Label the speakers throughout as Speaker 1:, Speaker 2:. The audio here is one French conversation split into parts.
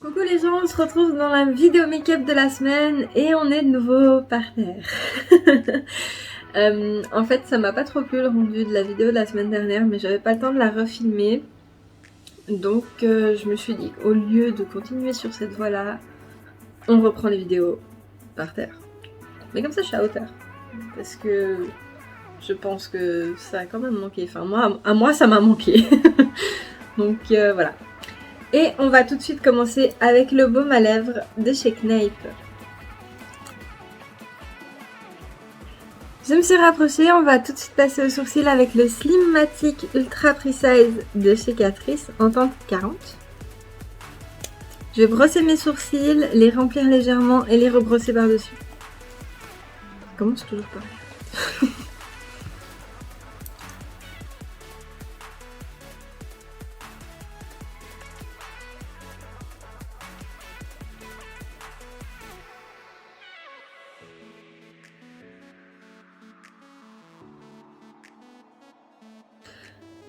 Speaker 1: Coucou les gens, on se retrouve dans la vidéo make-up de la semaine et on est de nouveau par terre. En fait, ça m'a pas trop plu le rendu de la vidéo de la semaine dernière, mais j'avais pas le temps de la refilmer. Donc je me suis dit, au lieu de continuer sur cette voie-là, on reprend les vidéos par terre. Mais comme ça, je suis à hauteur. Parce que je pense que ça a quand même manqué. Enfin, moi ça m'a manqué. Donc voilà. Et on va tout de suite commencer avec le baume à lèvres de chez Knipe. Je me suis rapprochée, on va tout de suite passer au sourcil avec le Slimmatic Ultra Precise de chez Catrice en teinte 40. Je vais brosser mes sourcils, les remplir légèrement et les rebrosser par-dessus. Ça commence toujours pareil.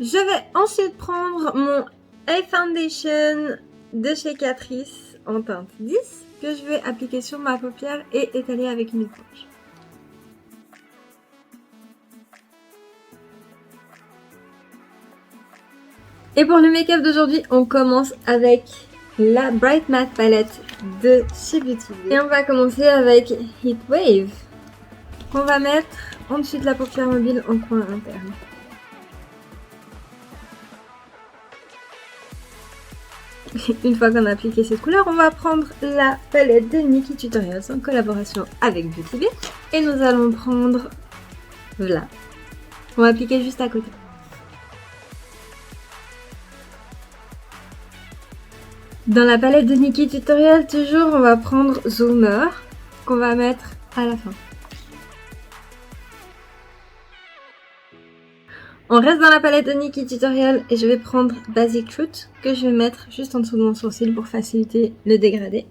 Speaker 1: Je vais ensuite prendre mon Eye Foundation de chez Catrice en teinte 10 que je vais appliquer sur ma paupière et étaler avec une éponge. Et pour le make-up d'aujourd'hui, on commence avec la Bright Matte Palette de chez Beauty Bay. Et on va commencer avec Heat Wave qu'on va mettre en dessus de la paupière mobile en coin interne. Une fois qu'on a appliqué cette couleur, on va prendre la palette de Nikkie Tutorials en collaboration avec Beauty Bay. Et nous allons prendre, voilà, on va appliquer juste à côté. Dans la palette de Nikkie Tutorials, toujours, on va prendre Zoomer qu'on va mettre à la fin. On reste dans la palette de Nikkie Tutorial et je vais prendre Basic Truth que je vais mettre juste en dessous de mon sourcil pour faciliter le dégradé.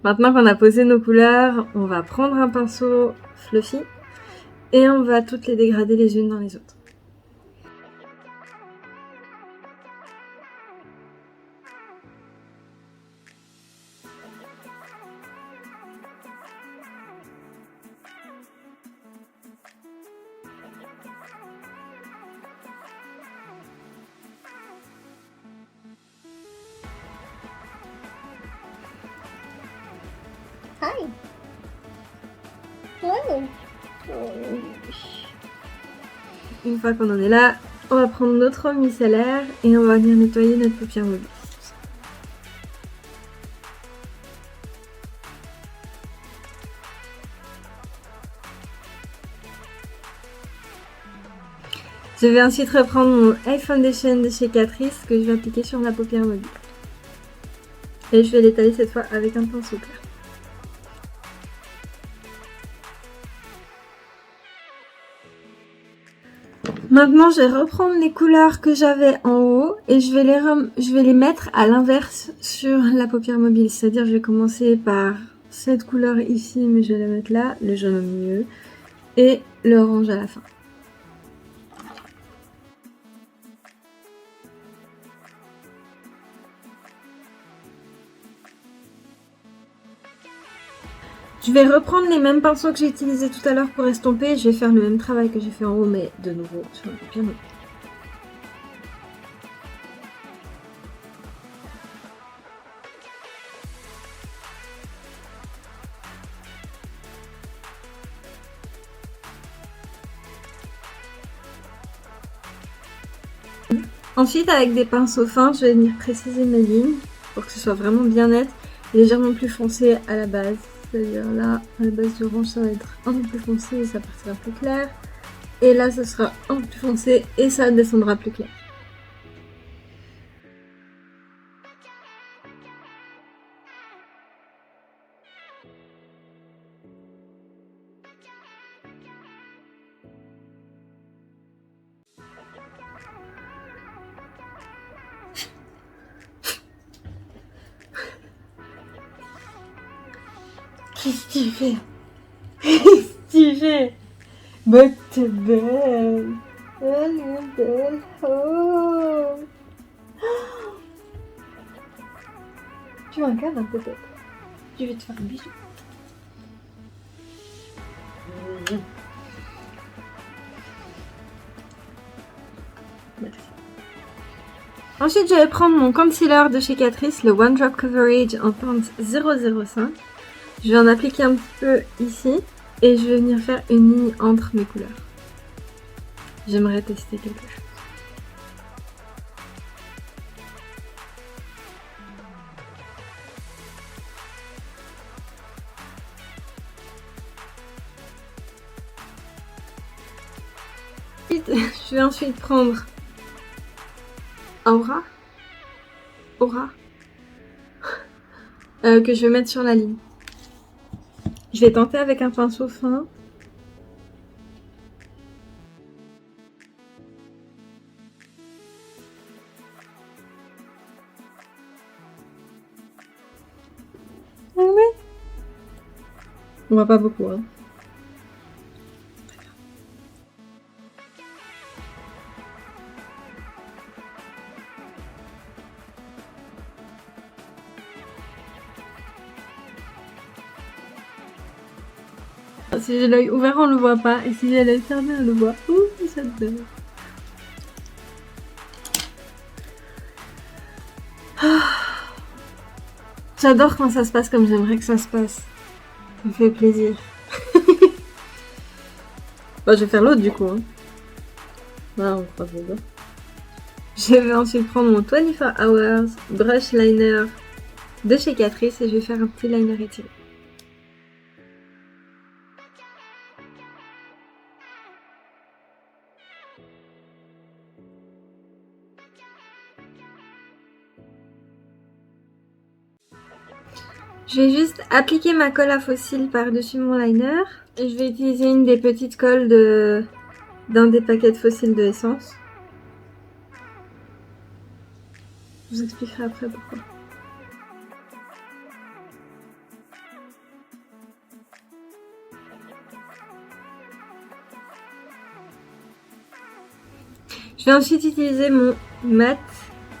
Speaker 1: Maintenant qu'on a posé nos couleurs, on va prendre un pinceau fluffy et on va toutes les dégrader les unes dans les autres. Hi. Hello. Une fois qu'on en est là, on va prendre notre eau micellaire et on va venir nettoyer notre paupière mobile. Je vais ensuite reprendre mon Eye Foundation de chez Catrice que je vais appliquer sur ma paupière mobile. Et je vais l'étaler cette fois avec un pinceau clair. Maintenant, je vais reprendre les couleurs que j'avais en haut et je vais les mettre à l'inverse sur la paupière mobile. C'est-à-dire, je vais commencer par cette couleur ici, mais je vais la mettre là, le jaune au milieu et l'orange à la fin. Je vais reprendre les mêmes pinceaux que j'ai utilisés tout à l'heure pour estomper. Je vais faire le même travail que j'ai fait en haut, mais de nouveau sur la paupière mobile. Ensuite, avec des pinceaux fins, je vais venir préciser mes lignes pour que ce soit vraiment bien net, légèrement plus foncé à la base. C'est-à-dire là, à la base du orange, ça va être un peu plus foncé et ça partira plus clair. Et là, ça sera un peu plus foncé et ça descendra plus clair. Qu'est-ce que tu fais? Qu'est-ce que tu fais? Mais t'es belle! Elle est belle! Oh! Tu veux un câlin peut-être? Je vais te faire un bisou. Merci. Ensuite, je vais prendre mon concealer de chez Catrice, le One Drop Coverage en teinte 005. Je vais en appliquer un petit peu ici et je vais venir faire une ligne entre mes couleurs. J'aimerais tester quelque chose. Je vais ensuite prendre Aura que je vais mettre sur la ligne. Je vais tenter avec un pinceau fin. On voit pas beaucoup, hein. Si j'ai l'œil ouvert, on le voit pas. Et si j'ai l'œil fermé, on le voit. Ouh, ça te donne. J'adore quand ça se passe comme j'aimerais que ça se passe. Ça me fait plaisir. Bon, je vais faire l'autre du coup. Hein. Voilà, on croise les doigts. Je vais ensuite prendre mon 24 Hours Brush Liner de chez Catrice et je vais faire un petit liner étiré. Je vais juste appliquer ma colle à fossiles par-dessus mon liner. Et je vais utiliser une des petites colles d'un des paquets de fossiles de Essence. Je vous expliquerai après pourquoi. Je vais ensuite utiliser mon mat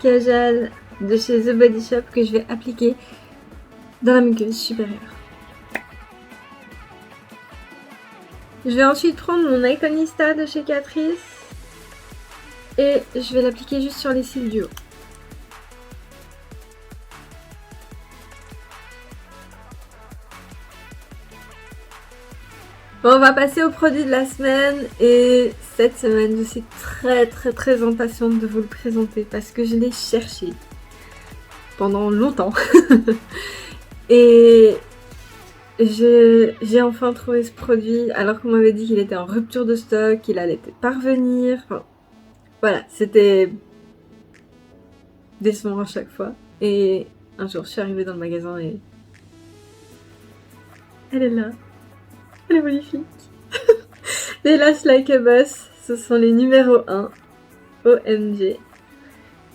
Speaker 1: Kajal de chez The Body Shop que je vais appliquer dans la muqueuse supérieure. Je vais ensuite prendre mon Iconista de chez Catrice et je vais l'appliquer juste sur les cils du haut. Bon, on va passer au produit de la semaine et cette semaine je suis très impatiente de vous le présenter parce que je l'ai cherché pendant longtemps et j'ai enfin trouvé ce produit alors qu'on m'avait dit qu'il était en rupture de stock, qu'il allait parvenir, enfin voilà, c'était décevant à chaque fois et un jour je suis arrivée dans le magasin et elle est là, elle est magnifique. Les Lash Like a Boss, ce sont les numéros 1 OMG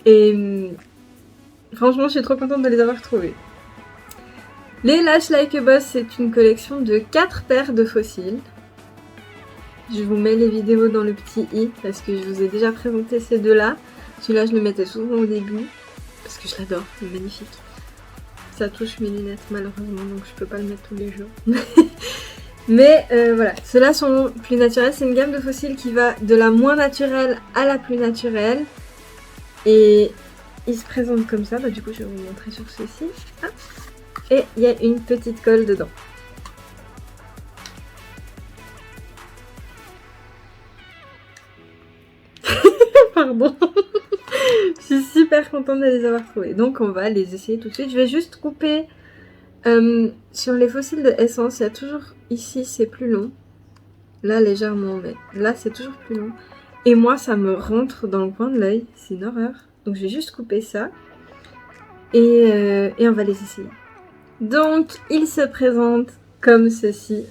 Speaker 1: et franchement je suis trop contente de les avoir trouvés. Les Lash Like a Boss, c'est une collection de 4 paires de fossiles. Je vous mets les vidéos dans le petit i parce que je vous ai déjà présenté ces deux-là. Celui-là, je le mettais souvent au début parce que je l'adore, il est magnifique. Ça touche mes lunettes malheureusement, donc je peux pas le mettre tous les jours. Mais voilà, ceux-là sont plus naturels. C'est une gamme de fossiles qui va de la moins naturelle à la plus naturelle. Et ils se présentent comme ça. Bah, du coup, je vais vous montrer sur ceci. Ah. Et il y a une petite colle dedans. Pardon. Je suis super contente de les avoir trouvés. Donc on va les essayer tout de suite. Je vais juste couper sur les fossiles de Essence. Il y a toujours ici, c'est plus long. Là, légèrement, mais là, c'est toujours plus long. Et moi, ça me rentre dans le coin de l'œil. C'est une horreur. Donc je vais juste couper ça. Et on va les essayer. Donc, ils se présentent comme ceci.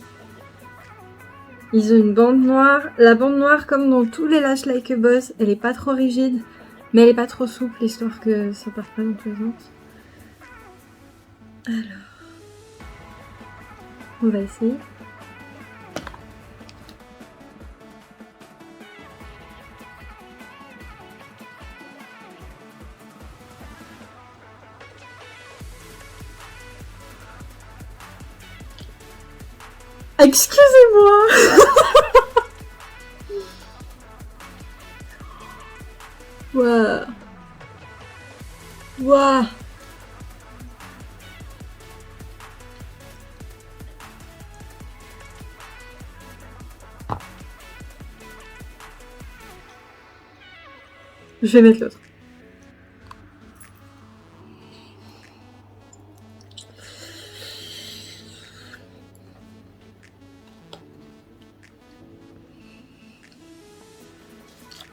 Speaker 1: Ils ont une bande noire. La bande noire, comme dans tous les Lash Like a Boss, elle est pas trop rigide, mais elle est pas trop souple, histoire que ça parte pas dans tous les sens. Alors, on va essayer. Excusez-moi. Waouh. Waouh. Je vais mettre l'autre.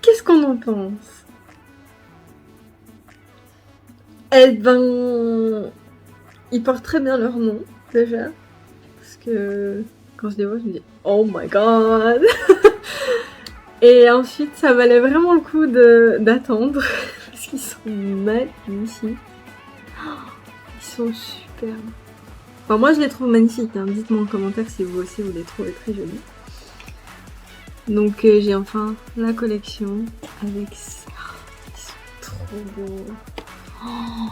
Speaker 1: Qu'est-ce qu'on en pense? Eh ben, ils portent très bien leur nom, déjà. Parce que quand je les vois, je me dis « Oh my god !» Et ensuite, ça valait vraiment le coup d'attendre. Parce qu'ils sont magnifiques. Ils sont superbes. Enfin, moi, je les trouve magnifiques. Hein. Dites-moi en commentaire si vous aussi vous les trouvez très jolis. Donc, j'ai enfin la collection avec ça. Ils sont trop beaux. Oh,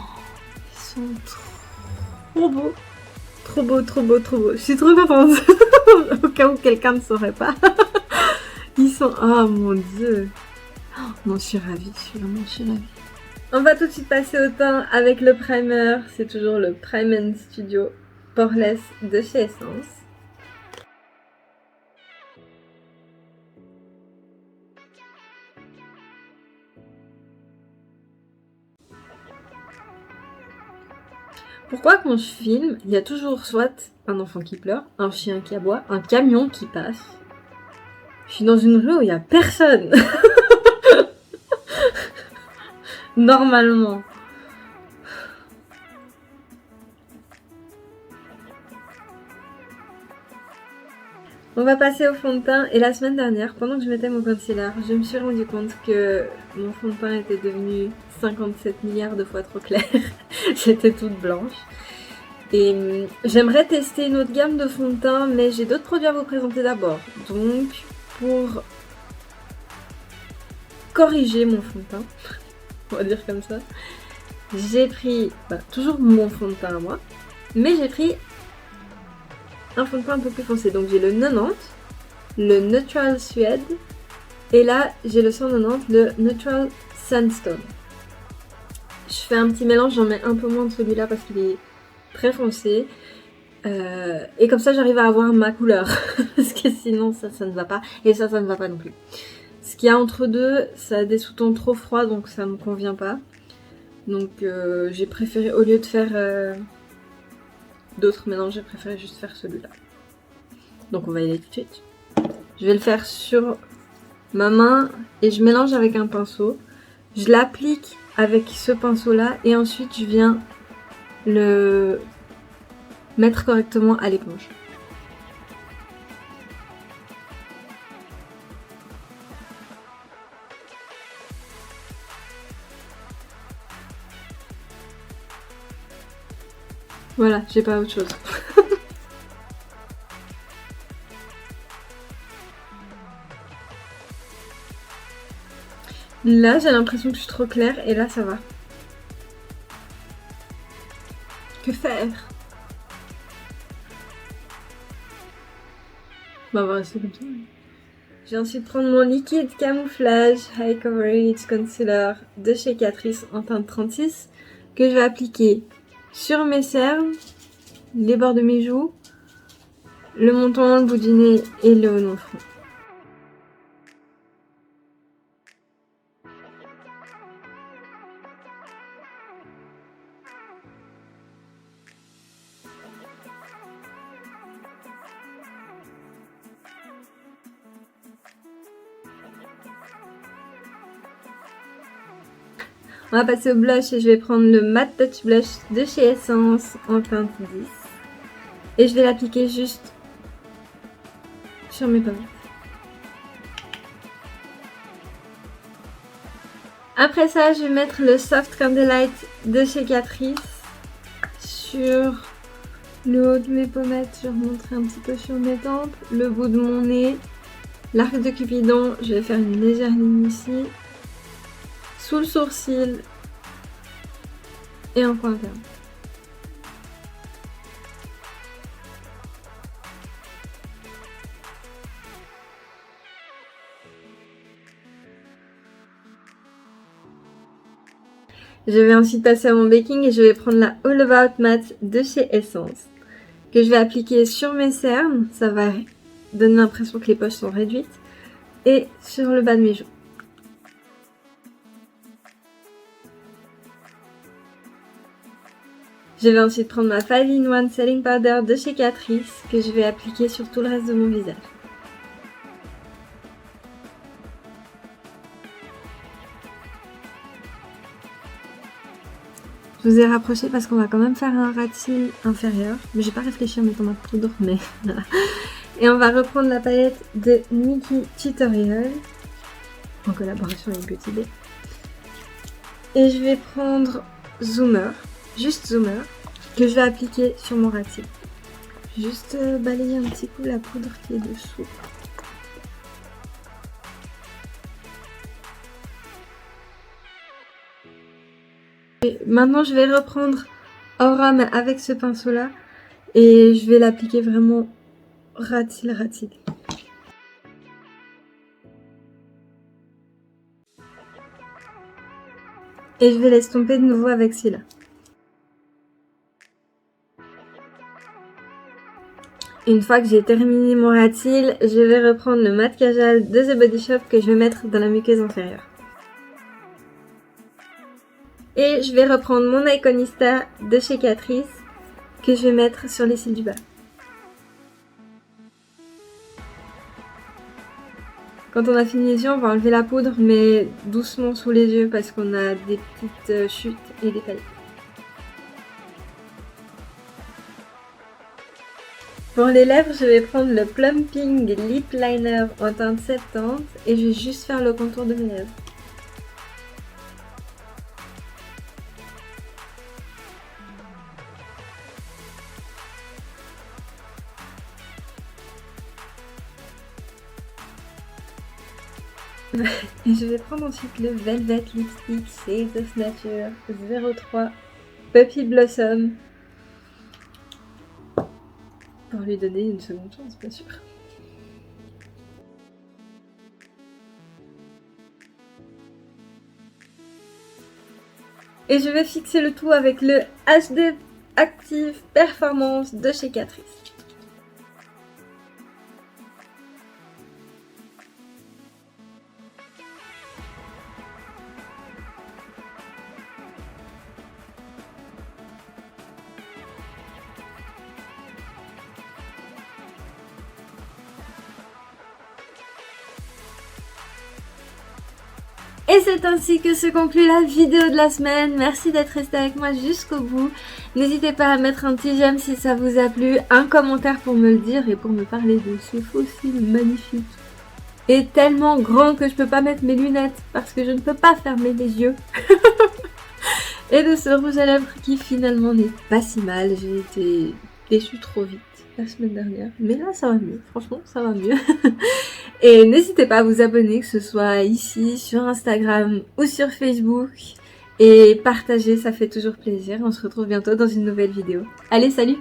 Speaker 1: ils sont trop beaux. Trop beau, trop beau, trop beau. Je suis trop contente. Au cas où quelqu'un ne saurait pas. Ils sont... Oh mon dieu. Oh, non, je suis ravie. Je suis ravie. On va tout de suite passer au teint avec le primer. C'est toujours le Prime Studio Poreless de chez Essence. Pourquoi quand je filme, il y a toujours soit un enfant qui pleure, un chien qui aboie, un camion qui passe. Je suis dans une rue où il n'y a personne. Normalement. On va passer au fond de teint. Et la semaine dernière, pendant que je mettais mon concealer, je me suis rendu compte que mon fond de teint était devenu 57 milliards de fois trop clair. J'étais toute blanche. Et j'aimerais tester une autre gamme de fond de teint, mais j'ai d'autres produits à vous présenter d'abord. Donc, pour corriger mon fond de teint, on va dire comme ça, j'ai pris toujours mon fond de teint à moi, mais j'ai pris un fond de teint un peu plus foncé. Donc j'ai le 90, le Neutral Suede, et là j'ai le 190, le Neutral Sandstone. Je fais un petit mélange, j'en mets un peu moins de celui-là parce qu'il est très foncé. Et comme ça j'arrive à avoir ma couleur. Parce que sinon ça ne va pas. Et ça ne va pas non plus. Ce qu'il y a entre deux, ça a des sous-tons trop froids donc ça me convient pas. Donc j'ai préféré, au lieu de faire d'autres mélanges, j'ai préféré juste faire celui-là. Donc on va y aller tout de suite. Je vais le faire sur ma main et je mélange avec un pinceau. Je l'applique avec ce pinceau-là et ensuite je viens le mettre correctement à l'éponge. Voilà, j'ai pas autre chose. Là, j'ai l'impression que je suis trop claire et là, ça va. Que faire? Bah, on va rester comme ça. Je vais ensuite prendre mon liquide camouflage High Coverage Concealer de chez Catrice en teinte 36 que je vais appliquer sur mes cernes, les bords de mes joues, le menton, le bout du nez et le haut de mon front. On va passer au blush et je vais prendre le Matte Touch Blush de chez Essence en teinte 10. Et je vais l'appliquer juste sur mes pommettes. Après ça, je vais mettre le Soft Candlelight de chez Catrice sur le haut de mes pommettes. Je vais remontrer un petit peu sur mes tempes, le bout de mon nez, l'arc de Cupidon. Je vais faire une légère ligne ici, sous le sourcil et un point interne. Je vais ensuite passer à mon baking et je vais prendre la All About Matte de chez Essence que je vais appliquer sur mes cernes. Ça va donner l'impression que les poches sont réduites et sur le bas de mes joues. Je vais ensuite prendre ma 5-in-1 Setting Powder de chez Catrice que je vais appliquer sur tout le reste de mon visage. Je vous ai rapproché parce qu'on va quand même faire un ras de cils inférieur. Mais j'ai pas réfléchi en mettant ma poudre, mais voilà. Et on va reprendre la palette de Nikkie Tutorial en collaboration avec Beauty Bay. Et je vais prendre Zoomer, juste Zoomer, que je vais appliquer sur mon ras de cils. Juste balayer un petit coup la poudre qui est dessous. Et maintenant je vais reprendre Aura mais avec ce pinceau là et je vais l'appliquer vraiment ras de cils. Et je vais l'estomper de nouveau avec celui-là. Une fois que j'ai terminé mon ras de cils, je vais reprendre le mat Kajal de The Body Shop que je vais mettre dans la muqueuse inférieure. Et je vais reprendre mon Iconista de chez Catrice que je vais mettre sur les cils du bas. Quand on a fini les yeux, on va enlever la poudre, mais doucement sous les yeux parce qu'on a des petites chutes et des paillettes. Pour les lèvres, je vais prendre le Plumping Lip Liner en teinte 70 et je vais juste faire le contour de mes lèvres. Et je vais prendre ensuite le Velvet Lipstick Shades of Nature 03 Puppy Blossom pour lui donner une seconde chance, bien sûr. Et je vais fixer le tout avec le HD Active Performance de chez Catrice. Et c'est ainsi que se conclut la vidéo de la semaine. Merci d'être resté avec moi jusqu'au bout. N'hésitez pas à mettre un petit j'aime si ça vous a plu, un commentaire pour me le dire et pour me parler de ce fossile magnifique. Et tellement grand que je peux pas mettre mes lunettes parce que je ne peux pas fermer les yeux. Et de ce rouge à lèvres qui finalement n'est pas si mal. J'ai été déçue trop vite la semaine dernière. Mais là ça va mieux, franchement ça va mieux. Et n'hésitez pas à vous abonner, que ce soit ici, sur Instagram ou sur Facebook. Et partager, ça fait toujours plaisir. On se retrouve bientôt dans une nouvelle vidéo. Allez, salut!